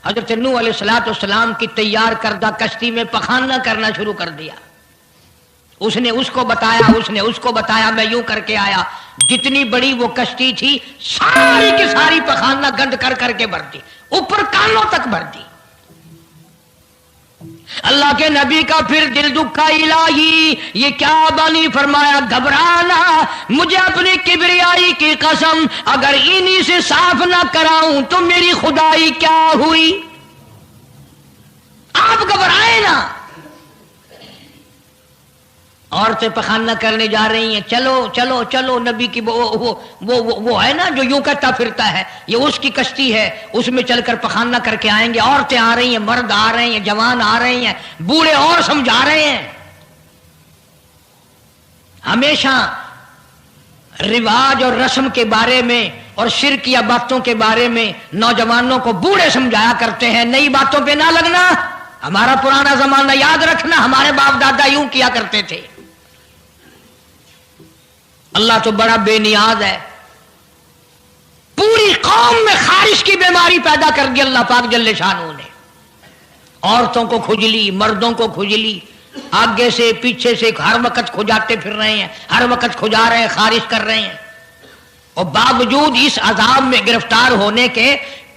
حضرت نوح علیہ السلام کی تیار کردہ کشتی میں پخانہ کرنا شروع کر دیا. اس نے اس کو بتایا، اس نے اس کو بتایا، میں یوں کر کے آیا. جتنی بڑی وہ کشتی تھی ساری کی ساری پخانہ گند کر کر کے بھر دی، اوپر کانوں تک بھر دی. اللہ کے نبی کا پھر دل دکھا، الہی یہ کیا بانی؟ فرمایا گھبرانا، مجھے اپنی کبریائی کی قسم اگر انہی سے صاف نہ کراؤں تو میری خدائی کیا ہوئی؟ آپ گھبرائے نا. عورتیں پخانہ کرنے جا رہی ہیں، چلو چلو چلو. نبی کی وہ ہے نا جو یوں کہتا پھرتا ہے، یہ اس کی کشتی ہے، اس میں چل کر پخانہ کر کے آئیں گے. عورتیں آ رہی ہیں، مرد آ رہے ہیں، جوان آ رہے ہیں، بوڑھے اور سمجھا رہے ہیں. ہمیشہ رواج اور رسم کے بارے میں اور شرک یا باتوں کے بارے میں نوجوانوں کو بوڑھے سمجھایا کرتے ہیں. نئی باتوں پہ نہ لگنا، ہمارا پرانا زمانہ یاد رکھنا، ہمارے باپ دادا یوں کیا کرتے تھے. اللہ تو بڑا بے نیاز ہے. پوری قوم میں خارش کی بیماری پیدا کر دی اللہ پاک جل شانہ نے. عورتوں کو کھجلی، مردوں کو کھجلی، آگے سے پیچھے سے ہر وقت کھجاتے پھر رہے ہیں، ہر وقت کھجا رہے ہیں، خارش کر رہے ہیں. اور باوجود اس عذاب میں گرفتار ہونے کے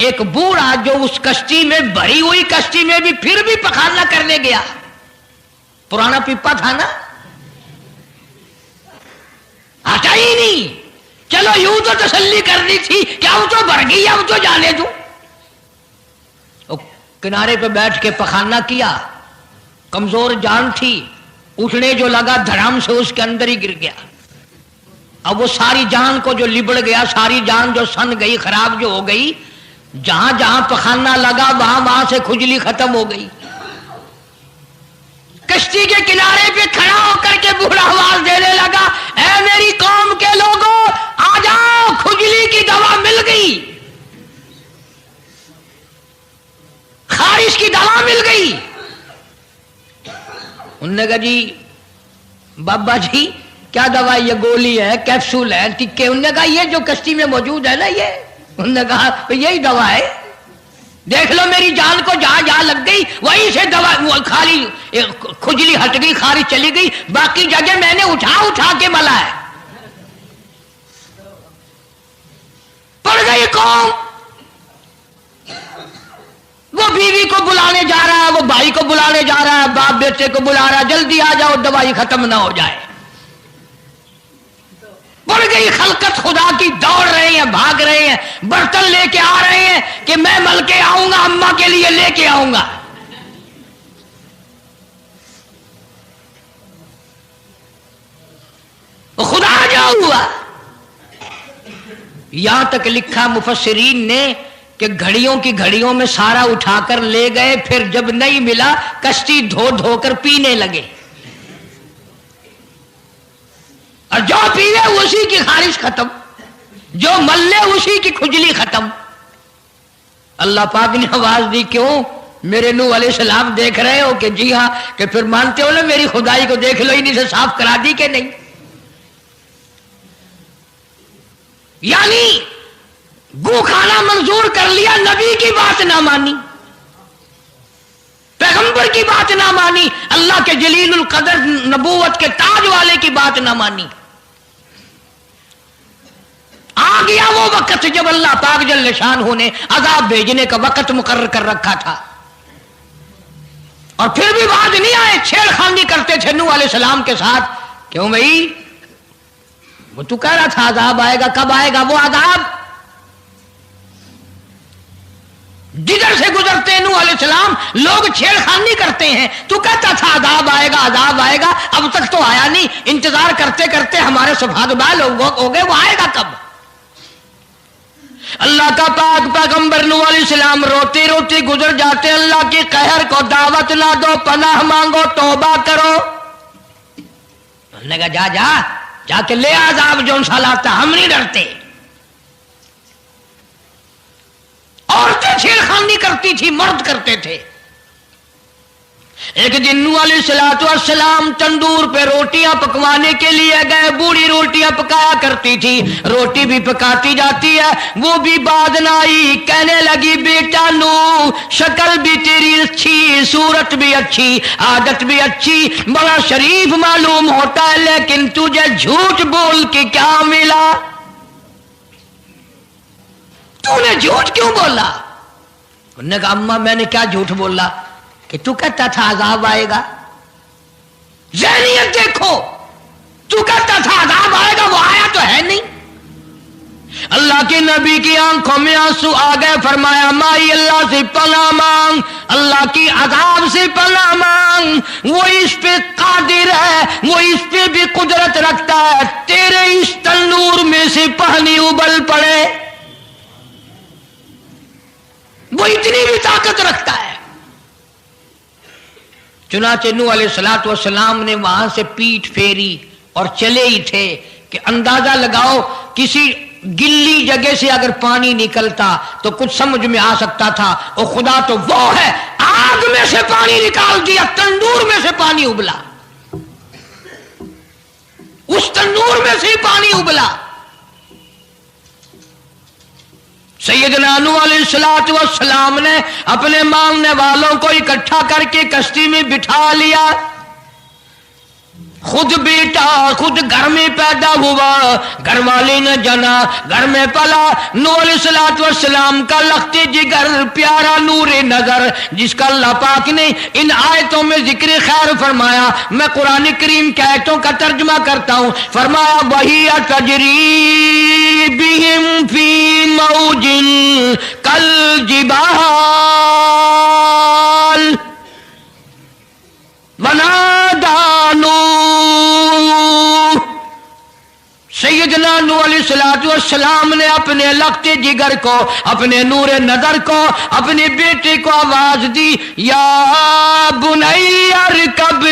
ایک بوڑھا جو اس کشتی میں بھری ہوئی کشتی میں بھی پھر بھی پخانہ کرنے گیا. پرانا پیپا تھا نا، ہٹا ہی نہیں. چلو یوں تو تسلی کرنی تھی کہ اب تو بھر گئی، اب تو جانے دوں. کنارے پہ بیٹھ کے پخانہ کیا. کمزور جان تھی، اٹھنے جو لگا دھڑام سے اس کے اندر ہی گر گیا. اب وہ ساری جان کو جو لبڑ گیا، ساری جان جو سن گئی، خراب جو ہو گئی، جہاں جہاں پخانہ لگا وہاں سے کھجلی ختم ہو گئی. کشتی کے کنارے پہ کھڑا ہو کر کے بوڑھا آواز دینے لگا، اے میری قوم کے لوگوں آ جاؤ، کھجلی کی دوا مل گئی، خارش کی دوا مل گئی. انہوں نے کہا جی بابا جی کیا دوا؟ یہ گولی ہے، کیپسول ہے، ٹکے؟ انہوں نے کہا یہ جو کشتی میں موجود ہے نا یہ. انہوں نے کہا یہی دوا ہے، دیکھ لو میری جان کو جہاں جہاں لگ گئی وہیں سے دوا، خالی کھجلی ہٹ گئی، خارش چلی گئی، باقی جگہ میں نے اٹھا اٹھا کے ملا ہے. پڑ گئی قوم. وہ بیوی کو بلانے جا رہا ہے، وہ بھائی کو بلانے جا رہا ہے، باپ بیٹے کو بلا رہا ہے، جلدی آ جاؤ دوائی ختم نہ ہو جائے. پڑ گئی خلقت خدا کی، دوڑ رہے ہیں، بھاگ رہے ہیں، برتن لے کے آ رہے ہیں کہ میں مل کے آؤں گا، اماں کے لیے لے کے آؤں گا. خدا جا ہوا. یہاں تک لکھا مفسرین نے کہ گھڑیوں کی گھڑیوں میں سارا اٹھا کر لے گئے، پھر جب نہیں ملا کشتی دھو دھو کر پینے لگے، اور جو پیے اسی کی خارش ختم، جو ملے اسی کی کھجلی ختم. اللہ پاک نے آواز دی، کیوں میرے نوح علیہ السلام دیکھ رہے ہو؟ کہ جی ہاں. کہ پھر مانتے ہو نا میری خدائی کو؟ دیکھ لو انہیں سے صاف کرا دی کہ نہیں. یعنی گو کھانا منظور کر لیا، نبی کی بات نہ مانی، پیغمبر کی بات نہ مانی، اللہ کے جلیل القدر نبوت کے تاج والے کی بات نہ مانی. آ گیا وہ وقت جب اللہ پاک جل شانہ نے عذاب بھیجنے کا وقت مقرر کر رکھا تھا، اور پھر بھی بات نہیں آئے. چھیڑ خانی کرتے تھے نوح علیہ السلام کے ساتھ. کیوں بھائی؟ وہ تو کہہ رہا تھا عذاب آئے گا، کب آئے گا وہ عذاب؟ جدھر سے گزرتے ہیں نوح علیہ السلام لوگ چھیڑ خانی کرتے ہیں. تو کہتا تھا عذاب آئے گا، عذاب آئے گا، اب تک تو آیا نہیں. انتظار کرتے کرتے ہمارے سبحان بال ہو گئے، وہ آئے گا کب؟ اللہ کا پاک پیغمبر نوح علیہ السلام روتی روتی گزر جاتے. اللہ کے قہر کو دعوت نہ دو، پناہ مانگو، توبہ کرو. انہوں نے کہا جا جا کے لے عذاب جو سا لاتا، ہم نہیں ڈرتے. عورتیں چھیڑ خانی کرتی تھی، مرد کرتے تھے. ایک دن نوح علیہ الصلوۃ والسلام تندور پہ روٹیاں پکوانے کے لیے گئے. بوڑھی روٹیاں پکایا کرتی تھی, روٹی بھی پکاتی جاتی ہے, وہ بھی بعد نہ آئی. کہنے لگی بیٹا نوح, شکل بھی تیری اچھی, صورت بھی اچھی, عادت بھی اچھی, بڑا شریف معلوم ہوتا ہے, لیکن تجھے جھوٹ بول کے کیا ملا؟ تو نے جھوٹ کیوں بولا؟ انہوں نے کہا اماں میں نے کیا جھوٹ بولا کہ تو کہتا تھا عذاب آئے گا. ذہنیت دیکھو, تو کہتا تھا عذاب آئے گا, وہ آیا تو ہے نہیں. اللہ کے نبی کی آنکھوں میں آنسو آ گئے. فرمایا مائی اللہ سے پناہ مانگ, اللہ کی عذاب سے پناہ مانگ, وہ اس پہ قادر ہے, وہ اس پہ بھی قدرت رکھتا ہے. تیرے اس تنور میں سے پانی ابل پڑے, وہ اتنی بھی طاقت رکھتا ہے. چنانچہ نوح علیہ الصلوۃ والسلام نے وہاں سے پیٹھ پھیری اور چلے ہی تھے کہ اندازہ لگاؤ کسی گلی جگہ سے اگر پانی نکلتا تو کچھ سمجھ میں آ سکتا تھا. اور خدا تو وہ ہے, آگ میں سے پانی نکال دیا, تندور میں سے پانی ابلا, اس تندور میں سے پانی ابلا. سیدنا نوح علیہ الصلوۃ والسلام نے اپنے ماننے والوں کو اکٹھا کر کے کشتی میں بٹھا لیا. خود بیٹا خود گھر میں پیدا ہوا, گھر والے نے جنا, گھر میں پلا. نوح علیہ الصلوۃ والسلام کا لخت جگر, پیارا نور نظر, جس کا اللہ پاک نے ان آیتوں میں ذکر خیر فرمایا. میں قرآن کریم کی آیتوں کا ترجمہ کرتا ہوں. فرمایا وہی تجری بہم فی موج کالجبال ونادى نوح. سیدنا نوح علیہ الصلوۃ والسلام نے اپنے لخت جگر کو, اپنے نور نظر کو, اپنے بیٹے کو آواز دی, یا بنی ارکب,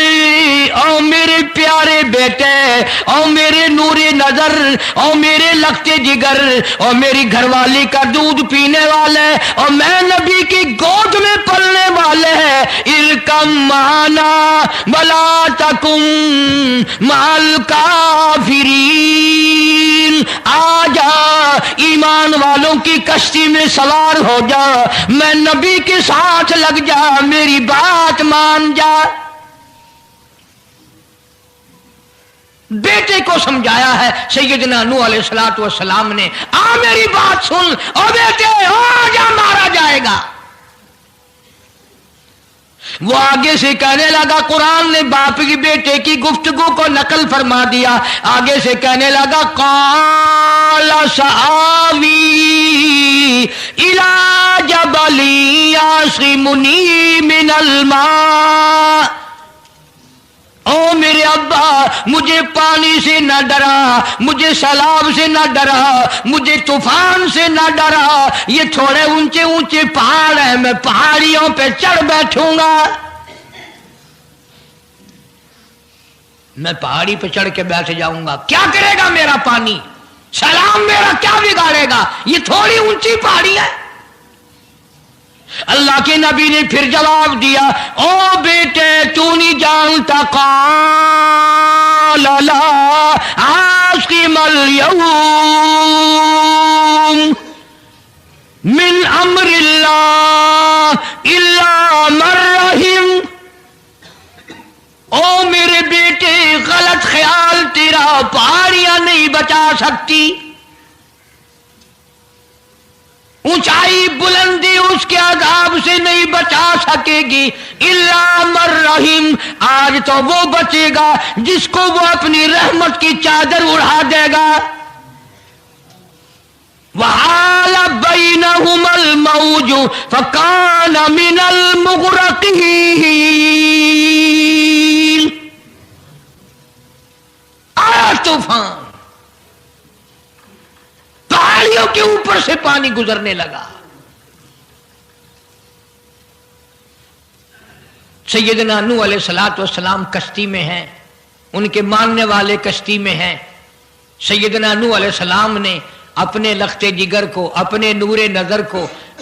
او میرے پیارے بیٹے, او میرے نور نظر, او میرے لخت جگر, او میری گھر والی کا دودھ پینے والے, اور میں نبی کی گود میں پلنے والے ہیں, ارکم معنا ولا تکن مع الکافرین. آ جا, ایمان والوں کی کشتی میں سوار ہو جا, میں نبی کے ساتھ لگ جا, میری بات مان جا. بیٹے کو سمجھایا ہے سیدنا نوح علیہ الصلوۃ والسلام نے, آ میری بات سن, او بیٹے آ جا, مارا جائے گا. وہ آگے سے کہنے لگا, قرآن نے باپ کی بیٹے کی گفتگو کو نقل فرما دیا. آگے سے کہنے لگا قال سآوی الی جبل یعصمنی من الماء. او میرے ابا, مجھے پانی سے نہ ڈرا, مجھے سیلاب سے نہ ڈرا, مجھے طوفان سے نہ ڈرا. یہ تھوڑے اونچے اونچے پہاڑ ہیں, میں پہاڑیوں پہ چڑھ بیٹھوں گا, میں پہاڑی پہ چڑھ کے بیٹھ جاؤں گا. کیا کرے گا میرا پانی, سیلاب میرا کیا بگاڑے گا, یہ تھوڑی اونچی پہاڑی ہے. اللہ کے نبی نے پھر جواب دیا, او بیٹے تو نہیں جانتا, قال لا عاصم اليوم من امر اللہ الا من رحم. او میرے بیٹے غلط خیال تیرا, پہاڑیاں نہیں بچا سکتی, اونچائی بلندی اس کے عذاب سے نہیں بچا سکے گی, الا من رحم. آج تو وہ بچے گا جس کو وہ اپنی رحمت کی چادر اڑا دے گا. وحال بینہم الموج فکان من المغرقین. آیا طوفان, پہاڑیوں کے اوپر سے پانی گزرنے لگا. سیدنا نوح علیہ الصلوۃ والسلام کشتی میں ہیں, ان کے ماننے والے کشتی میں ہیں. سیدنا نوح علیہ السلام نے اپنے لخت جگر کو, اپنے نور نظر کو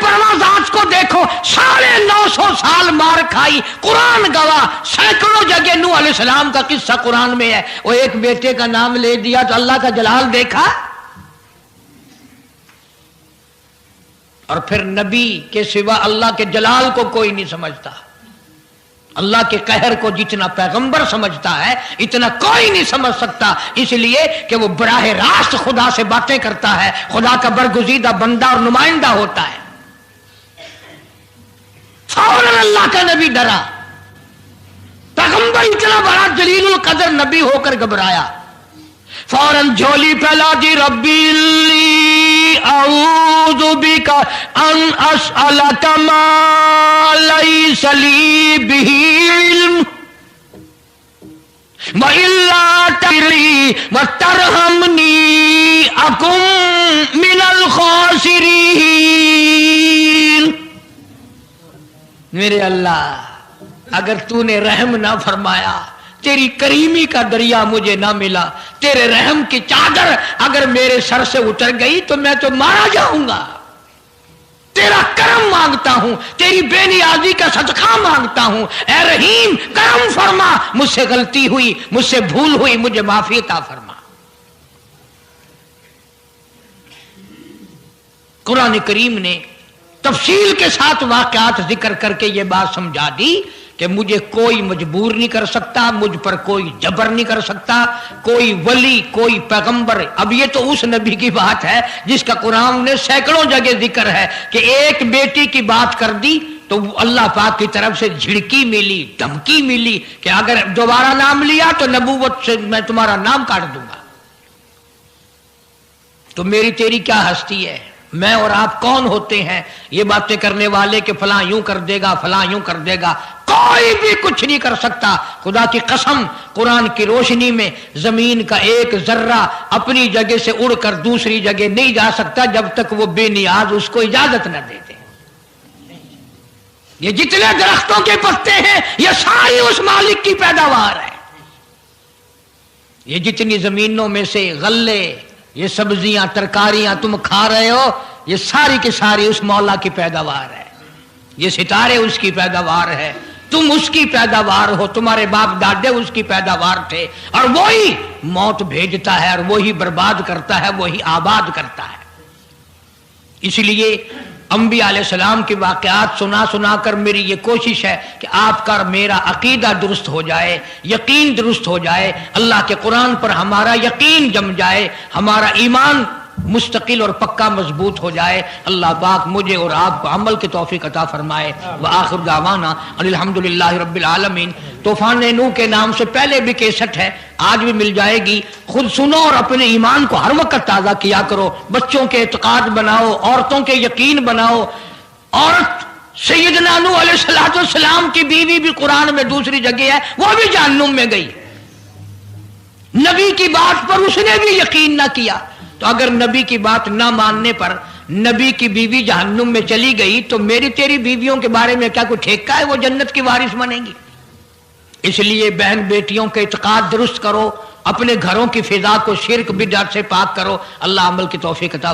پرواہ ذات کو دیکھو، 950 سال مار کھائی، قرآن گواہ، سینکڑوں جگہ نوح علیہ السلام کا قصہ قرآن میں ہے، وہ ایک بیٹے کا نام لے دیا تو اللہ کا جلال دیکھا۔ اور پھر نبی کے سوا اللہ کے جلال کو کوئی نہیں سمجھتا، اللہ کے قہر کو جتنا پیغمبر سمجھتا ہے اتنا کوئی نہیں سمجھ سکتا، اس لیے کہ وہ براہ راست خدا سے باتیں کرتا ہے، خدا کا برگزیدہ بندہ اور نمائندہ ہوتا ہے۔ فوراً اللہ کا نبی ڈرا، پیغمبر اتنا بڑا جلیل القدر نبی ہو کر گھبرایا، فوراً جھولی پھیلا دی، ربی لی اعوذ بک ان اسألک ما لیس لی بہ علم وإلا تغفر وترحمنی اکن من الخاسرین۔ میرے اللہ اگر تو نے رحم نہ فرمایا، تیری کریمی کا دریا مجھے نہ ملا، تیرے رحم کی چادر اگر میرے سر سے اتر گئی تو میں تو مارا جاؤں گا۔ تیرا کرم مانگتا ہوں، تیری بے نیازی کا صدقہ مانگتا ہوں، اے رحیم کرم فرما، مجھ سے غلطی ہوئی، مجھ سے بھول ہوئی، مجھے معافی عطا فرما۔ قرآن کریم نے تفصیل کے ساتھ واقعات ذکر کر کے یہ بات سمجھا دی کہ مجھے کوئی مجبور نہیں کر سکتا، مجھ پر کوئی جبر نہیں کر سکتا، کوئی ولی، کوئی پیغمبر۔ اب یہ تو اس نبی کی بات ہے جس کا قرآن نے سینکڑوں جگہ ذکر ہے کہ ایک بیٹی کی بات کر دی تو اللہ پاک کی طرف سے جھڑکی ملی، دھمکی ملی کہ اگر دوبارہ نام لیا تو نبوت سے میں تمہارا نام کاٹ دوں گا۔ تو میری تیری کیا ہستی ہے؟ میں اور آپ کون ہوتے ہیں یہ باتیں کرنے والے کہ فلاں یوں کر دے گا، فلاں یوں کر دے گا؟ کوئی بھی کچھ نہیں کر سکتا۔ خدا کی قسم قرآن کی روشنی میں زمین کا ایک ذرہ اپنی جگہ سے اڑ کر دوسری جگہ نہیں جا سکتا جب تک وہ بے نیاز اس کو اجازت نہ دے دے۔ یہ جتنے درختوں کے پتے ہیں یہ ساری اس مالک کی پیداوار ہے۔ یہ جتنی زمینوں میں سے غلے، یہ سبزیاں، ترکاریاں تم کھا رہے ہو، یہ ساری کی ساری اس مولا کی پیداوار ہے۔ یہ ستارے اس کی پیداوار ہے، تم اس کی پیداوار ہو، تمہارے باپ دادے اس کی پیداوار تھے، اور وہی موت بھیجتا ہے اور وہی برباد کرتا ہے، وہی آباد کرتا ہے۔ اس لیے انبیاء علیہ السلام کے واقعات سنا سنا کر میری یہ کوشش ہے کہ آپ کا اور میرا عقیدہ درست ہو جائے، یقین درست ہو جائے، اللہ کے قرآن پر ہمارا یقین جم جائے، ہمارا ایمان مستقل اور پکا مضبوط ہو جائے۔ اللہ پاک مجھے اور آپ کو عمل کی توفیق عطا فرمائے۔ وآخر دعوانا الحمدللہ رب العالمین۔ طوفان نوح کے نام سے پہلے بھی کیسٹ ہے، آج بھی مل جائے گی، خود سنو اور اپنے ایمان کو ہر وقت تازہ کیا کرو، بچوں کے اعتقاد بناؤ، عورتوں کے یقین بناؤ۔ عورت سیدنا نوح علیہ السلام کی بیوی بھی قرآن میں دوسری جگہ ہے، وہ بھی جہنم میں گئی، نبی کی بات پر اس نے بھی یقین نہ کیا۔ تو اگر نبی کی بات نہ ماننے پر نبی کی بیوی جہنم میں چلی گئی تو میری تیری بیویوں کے بارے میں کیا کوئی ٹھیکہ ہے وہ جنت کی وارث بنیں گی؟ اس لیے بہن بیٹیوں کے اعتقاد درست کرو، اپنے گھروں کی فضا کو شرک بدعت سے پاک کرو۔ اللہ عمل کی توفیق عطا